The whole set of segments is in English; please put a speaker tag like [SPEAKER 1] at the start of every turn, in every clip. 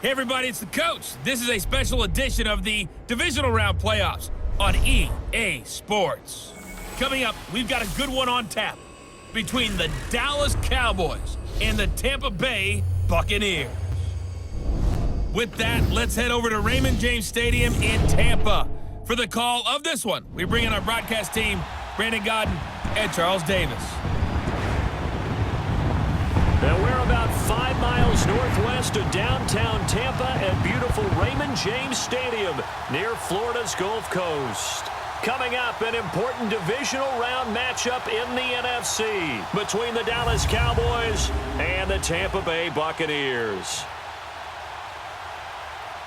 [SPEAKER 1] Hey everybody, it's the coach. This is a special edition of the Divisional Round Playoffs on EA Sports. Coming up, we've got a good one on tap between the Dallas Cowboys and the Tampa Bay Buccaneers. With that, let's head over to Raymond James Stadium in Tampa for the call of this one. We bring in our broadcast team, Brandon Godden and Charles Davis.
[SPEAKER 2] Now we're about 5 miles northwest of downtown Tampa at beautiful Raymond James Stadium near Florida's Gulf Coast. Coming up, an important divisional round matchup in the NFC between the Dallas Cowboys and the Tampa Bay Buccaneers.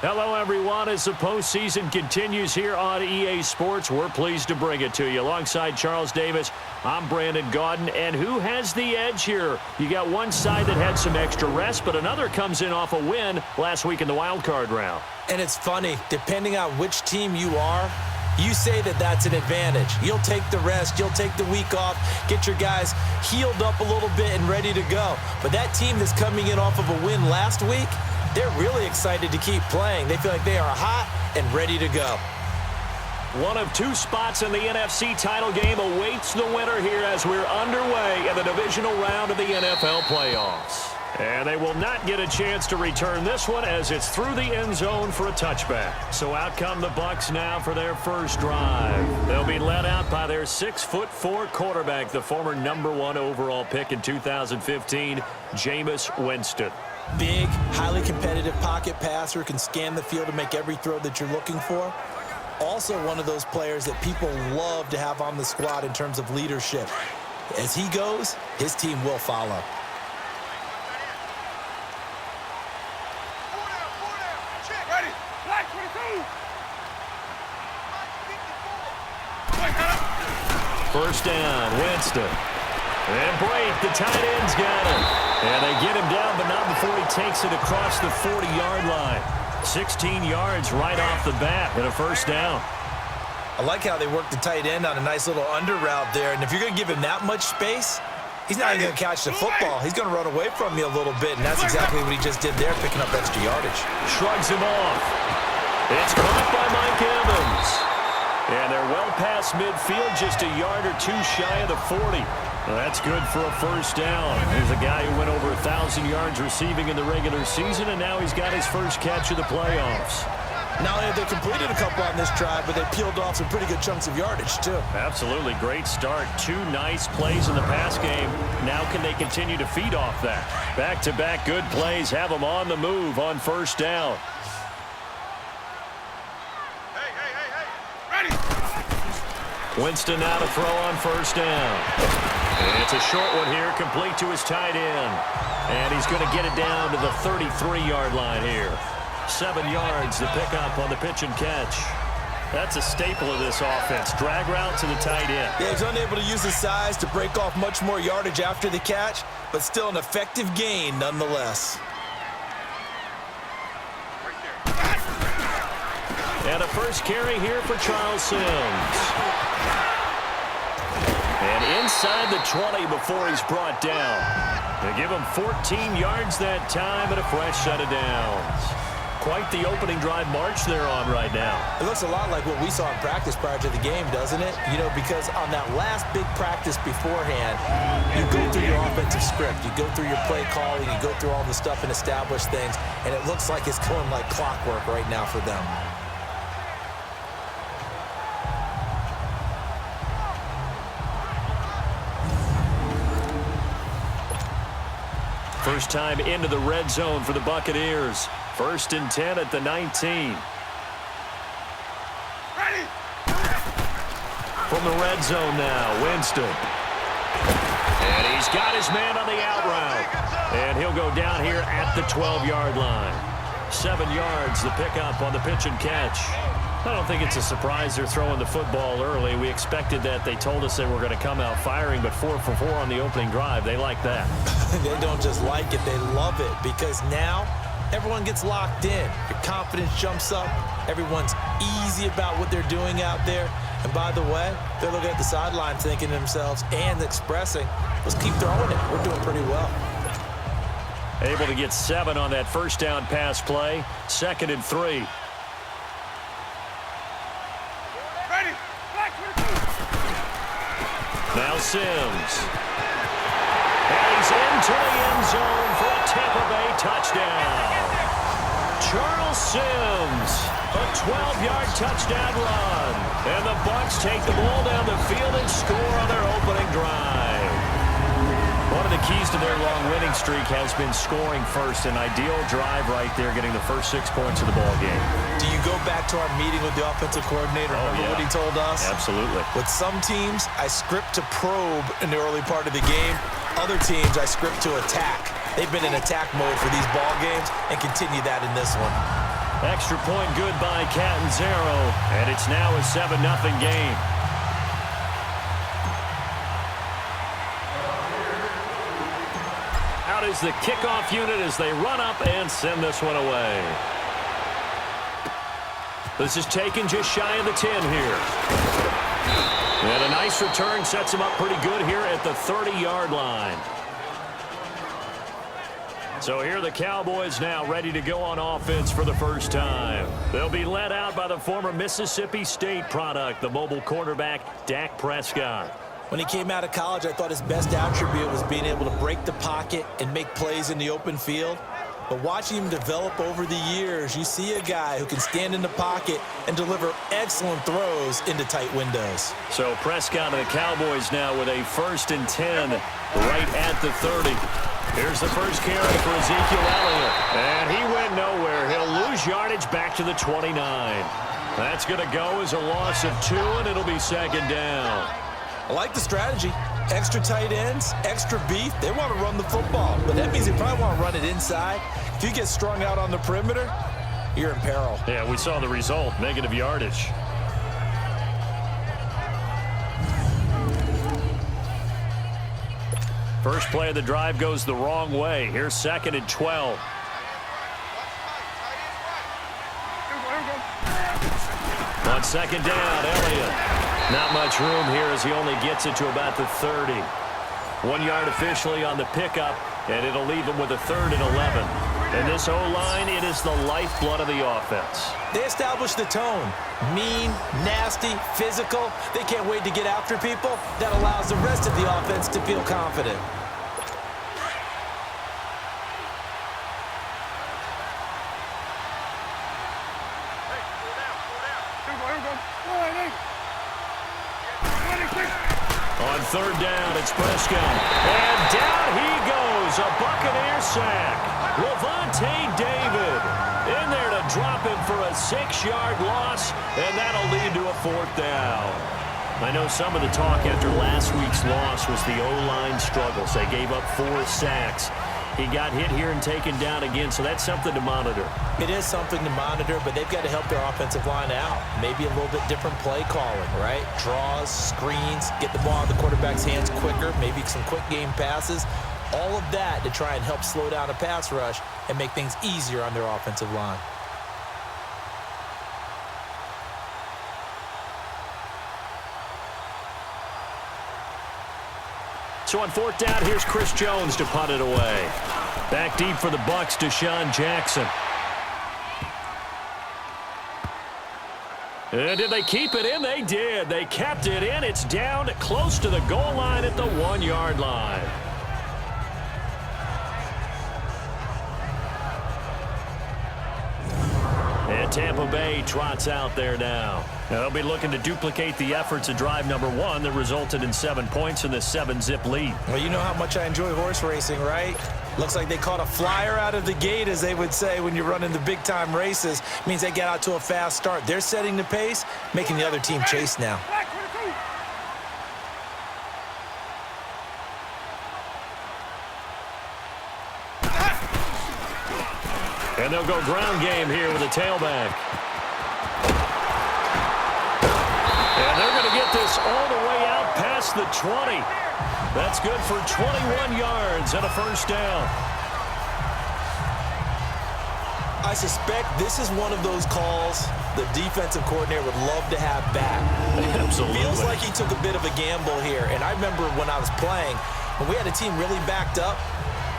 [SPEAKER 2] Hello, everyone. As the postseason continues here on EA Sports, we're pleased to bring it to you. Alongside Charles Davis, I'm Brandon Godden. And who has the edge here? You got one side that had some extra rest, but another comes in off a win last week in the wild card round.
[SPEAKER 3] And it's funny, depending on which team you are, you say that that's an advantage. You'll take the rest, you'll take the week off, get your guys healed up a little bit and ready to go. But that team that's coming in off of a win last week, they're really excited to keep playing. They feel like they are hot and ready to go.
[SPEAKER 2] One of two spots in the NFC title game awaits the winner here as we're underway in the divisional round of the NFL playoffs. And they will not get a chance to return this one as it's through the end zone for a touchback. So out come the Bucs now for their first drive. They'll be led out by their 6'4" quarterback, the former #1 overall pick in 2015, Jameis Winston.
[SPEAKER 3] Big, highly competitive pocket passer, can scan the field and make every throw that you're looking for. Also one of those players that people love to have on the squad in terms of leadership. As he goes, his team will follow.
[SPEAKER 2] First down, Winston. And Brate, the tight end's got him. And they get him down, but not before he takes it across the 40-yard line. 16 yards right off the bat and a first down.
[SPEAKER 3] I like how they work the tight end on a nice little under route there. And if you're going to give him that much space, he's not even going to catch the football. He's going to run away from you a little bit, and that's exactly what he just did there, picking up extra yardage.
[SPEAKER 2] Shrugs him off. It's caught by Mike Evans. And they're well past midfield, just a yard or two shy of the 40. Well, that's good for a first down. Here's a guy who went over 1,000 yards receiving in the regular season, and now he's got his first catch of the playoffs.
[SPEAKER 3] Not only have they completed a couple on this drive, but they peeled off some pretty good chunks of yardage, too.
[SPEAKER 2] Absolutely. Great start. 2 nice plays in the pass game. Now can they continue to feed off that? Back-to-back good plays have them on the move on first down. Winston now to throw on first down. And it's a short one here, complete to his tight end. And he's going to get it down to the 33-yard line here. 7 yards the pickup on the pitch and catch. That's a staple of this offense. Drag route to the tight end.
[SPEAKER 3] Yeah, he's unable to use his size to break off much more yardage after the catch, but still an effective gain nonetheless.
[SPEAKER 2] And a first carry here for Charles Sims. And inside the 20 before he's brought down. They give him 14 yards that time and a fresh set of downs. Quite the opening drive march they're on right now.
[SPEAKER 3] It looks a lot like what we saw in practice prior to the game, doesn't it? You know, because on that last big practice beforehand, you go through your offensive script, you go through your play calling, you go through all the stuff and establish things, and it looks like it's going like clockwork right now for them.
[SPEAKER 2] First time into the red zone for the Buccaneers. 1st and 10 at the 19.
[SPEAKER 4] Ready.
[SPEAKER 2] From the red zone now, Winston. And he's got his man on the out route. And he'll go down here at the 12-yard line. 7 yards, the pickup on the pitch and catch. I don't think it's a surprise they're throwing the football early. We expected that. They told us they were going to come out firing, but 4 for 4 on the opening drive. They like that.
[SPEAKER 3] They don't just like it, they love it, because now everyone gets locked in. Your confidence jumps up. Everyone's easy about what they're doing out there. And by the way, they're looking at the sideline thinking to themselves and expressing, let's keep throwing it. We're doing pretty well.
[SPEAKER 2] Able to get 7 on that first down pass play. 2nd and 3. Now Sims. And he's into the end zone for a Tampa Bay touchdown. Charles Sims, a 12-yard touchdown run. And the Bucs take the ball down the field and score on their opening drive. One of the keys to their long winning streak has been scoring first. An ideal drive right there, getting the first 6 points of the ball game.
[SPEAKER 3] Do you go back to our meeting with the offensive coordinator? Remember what he told us?
[SPEAKER 2] Absolutely.
[SPEAKER 3] With some teams, I script to probe in the early part of the game. Other teams, I script to attack. They've been in attack mode for these ball games and continue that in this one.
[SPEAKER 2] Extra point good by Catanzaro, and it's now a 7-0 game. Out is the kickoff unit as they run up and send this one away. This is taken just shy of the 10 here. And a nice return sets him up pretty good here at the 30-yard line. So here are the Cowboys now ready to go on offense for the first time. They'll be led out by the former Mississippi State product, the mobile quarterback, Dak Prescott.
[SPEAKER 3] When he came out of college, I thought his best attribute was being able to break the pocket and make plays in the open field. But watching him develop over the years, you see a guy who can stand in the pocket and deliver excellent throws into tight windows.
[SPEAKER 2] So Prescott and the Cowboys now with a 1st and 10 right at the 30. Here's the first carry for Ezekiel Elliott. And he went nowhere. He'll lose yardage back to the 29. That's going to go as a loss of 2, and it'll be 2nd down.
[SPEAKER 3] I like the strategy. Extra tight ends, extra beef. They want to run the football, but that means they probably want to run it inside. If you get strung out on the perimeter, you're in peril.
[SPEAKER 2] Yeah, we saw the result, negative yardage. First play of the drive goes the wrong way. Here's 2nd and 12. On 2nd down, Elliott. Not much room here as he only gets it to about the 30. 1 yard officially on the pickup, and it'll leave him with a 3rd and 11. And this O-line, it is the lifeblood of the offense.
[SPEAKER 3] They established the tone. Mean, nasty, physical. They can't wait to get after people. That allows the rest of the offense to feel confident.
[SPEAKER 2] On 3rd down, it's Prescott. And down he goes, a Buccaneer sack. Levante David in there to drop him for a 6-yard loss, and that'll lead to a 4th down. I know some of the talk after last week's loss was the O-line struggles. They gave up 4 sacks. He got hit here and taken down again, so that's something to monitor.
[SPEAKER 3] It is something to monitor, but they've got to help their offensive line out. Maybe a little bit different play calling, right? Draws, screens, get the ball in the quarterback's hands quicker, maybe some quick game passes. All of that to try and help slow down a pass rush and make things easier on their offensive line.
[SPEAKER 2] So on 4th down, here's Chris Jones to punt it away. Back deep for the Bucs, Deshaun Jackson. And did they keep it in? They did. They kept it in. It's down close to the goal line at the 1-yard line. And Tampa Bay trots out there now. They'll be looking to duplicate the efforts of drive number 1 that resulted in 7 points in the 7-zip lead.
[SPEAKER 3] Well, you know how much I enjoy horse racing, right? Looks like they caught a flyer out of the gate, as they would say when you're running the big-time races. Means they get out to a fast start. They're setting the pace, making the other team chase now.
[SPEAKER 2] And they'll go ground game here with a tailback. And they're going to get this all the way out past the 20. That's good for 21 yards and a 1st down.
[SPEAKER 3] I suspect this is one of those calls the defensive coordinator would love to have back.
[SPEAKER 2] Absolutely.
[SPEAKER 3] Feels like he took a bit of a gamble here. And I remember when I was playing, when we had a team really backed up,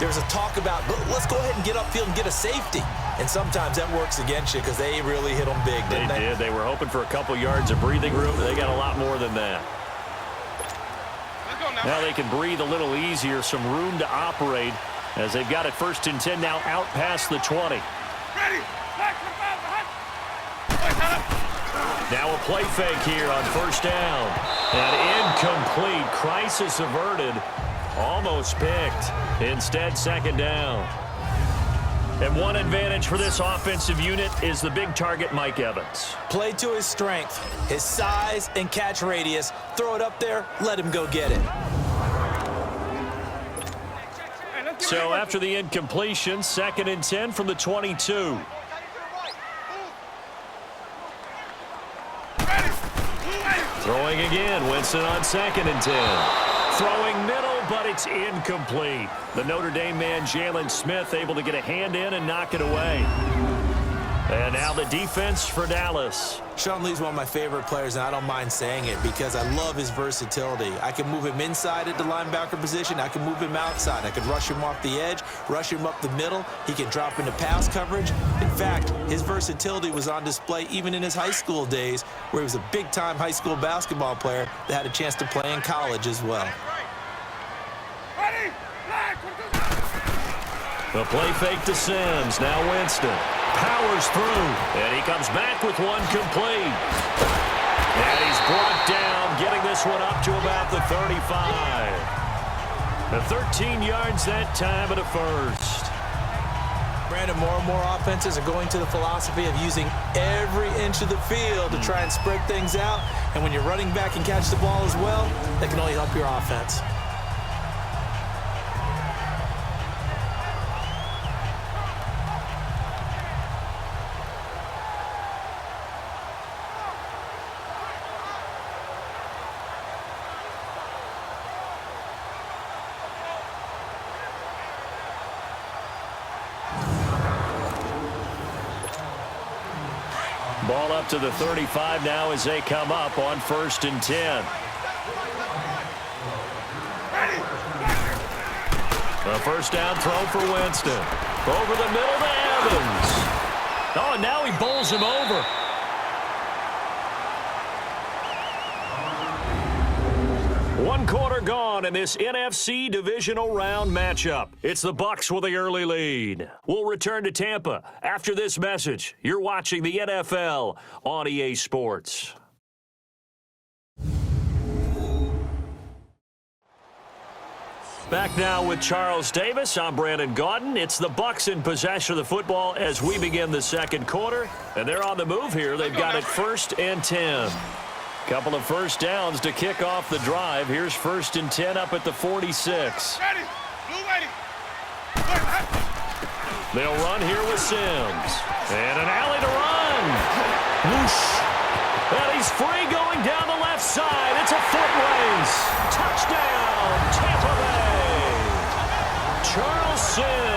[SPEAKER 3] There's a talk about, let's go ahead and get upfield and get a safety. And sometimes that works against you because they really hit them big, didn't they?
[SPEAKER 2] They did. They were hoping for a couple yards of breathing room. They got a lot more than that. Now they can breathe a little easier, some room to operate as they've got it 1st and 10 now out past the 20. Now a play fake here on 1st down. And incomplete. Crisis averted. Almost picked. Instead, 2nd down. And one advantage for this offensive unit is the big target, Mike Evans.
[SPEAKER 3] Play to his strength, his size and catch radius. Throw it up there, let him go get it.
[SPEAKER 2] So after the incompletion, 2nd and 10 from the 22. Throwing again, Winston on 2nd and 10. Throwing middle, but it's incomplete. The Notre Dame man, Jalen Smith, able to get a hand in and knock it away. And now the defense for Dallas.
[SPEAKER 3] Sean Lee's one of my favorite players, and I don't mind saying it because I love his versatility. I can move him inside at the linebacker position. I can move him outside. I can rush him off the edge, rush him up the middle. He can drop into pass coverage. In fact, his versatility was on display even in his high school days, where he was a big-time high school basketball player that had a chance to play in college as well.
[SPEAKER 2] The play fake to Sims. Now Winston powers through, and he comes back with one complete. And he's brought down, getting this one up to about the 35. The 13 yards that time at a 1st.
[SPEAKER 3] Brandon, more and more offenses are going to the philosophy of using every inch of the field to try and spread things out. And when you're running back and catch the ball as well, that can only help your offense.
[SPEAKER 2] Ball up to the 35 now as they come up on 1st and 10. A 1st down throw for Winston. Over the middle to Evans. Oh, and now he bowls him over. One quarter gone in this NFC divisional round matchup. It's the Bucs with the early lead. We'll return to Tampa after this message. You're watching the NFL on EA Sports. Back now with Charles Davis. I'm Brandon Gaudin. It's the Bucs in possession of the football as we begin the 2nd quarter. And they're on the move here. They've got it 1st and 10. Couple of 1st downs to kick off the drive. Here's 1st and 10 up at the 46. They'll run here with Sims. And an alley to run. Whoosh. And he's free going down the left side. It's a foot race. Touchdown, Tampa Bay. Charles Sims.